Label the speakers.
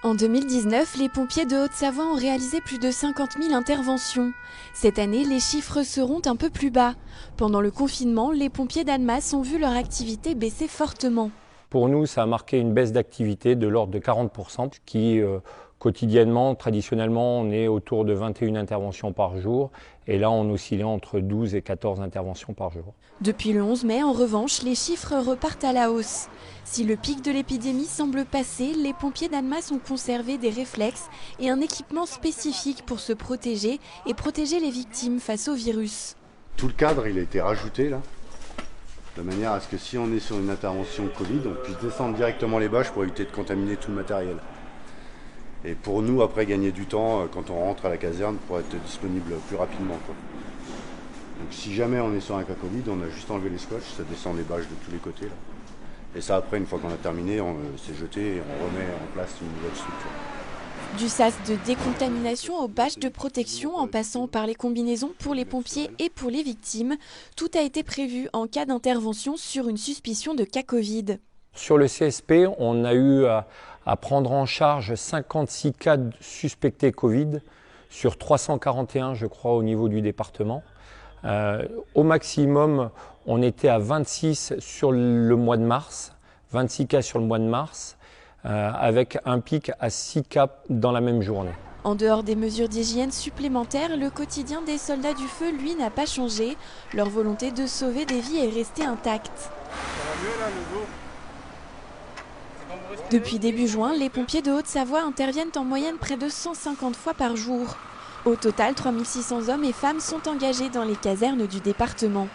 Speaker 1: En 2019, les pompiers de Haute-Savoie ont réalisé plus de 50 000 interventions. Cette année, les chiffres seront un peu plus bas. Pendant le confinement, les pompiers d'Annemasse ont vu leur activité baisser fortement.
Speaker 2: Pour nous, ça a marqué une baisse d'activité de l'ordre de 40%, qui quotidiennement, traditionnellement, on est autour de 21 interventions par jour. Et là, on oscillait entre 12 et 14 interventions par jour.
Speaker 1: Depuis le 11 mai, en revanche, les chiffres repartent à la hausse. Si le pic de l'épidémie semble passé, les pompiers d'Annemasse ont conservé des réflexes et un équipement spécifique pour se protéger et protéger les victimes face au virus.
Speaker 3: Tout le cadre, il a été rajouté là, de manière à ce que si on est sur une intervention Covid, on puisse descendre directement les bâches pour éviter de contaminer tout le matériel. Et pour nous, après, gagner du temps quand on rentre à la caserne pour être disponible plus rapidement, quoi. Donc si jamais on est sur un cas Covid, on a juste enlevé les scotch, ça descend les bâches de tous les côtés, là. Et ça, après, une fois qu'on a terminé, c'est jeté et on remet en place une nouvelle structure.
Speaker 1: Du sas de décontamination aux bâches de protection, en passant par les combinaisons pour les pompiers et pour les victimes, tout a été prévu en cas d'intervention sur une suspicion de cas Covid.
Speaker 2: Sur le CSP, on a eu à prendre en charge 56 cas suspectés Covid sur 341, je crois, au niveau du département. Au maximum, on était à 26 sur le mois de mars, 26 cas sur le mois de mars, avec un pic à 6 cas dans la même journée.
Speaker 1: En dehors des mesures d'hygiène supplémentaires, le quotidien des soldats du feu, lui, n'a pas changé. Leur volonté de sauver des vies est restée intacte.
Speaker 4: Ça va mieux là, le dos ?
Speaker 1: Depuis début juin, les pompiers de Haute-Savoie interviennent en moyenne près de 150 fois par jour. Au total, 3600 hommes et femmes sont engagés dans les casernes du département.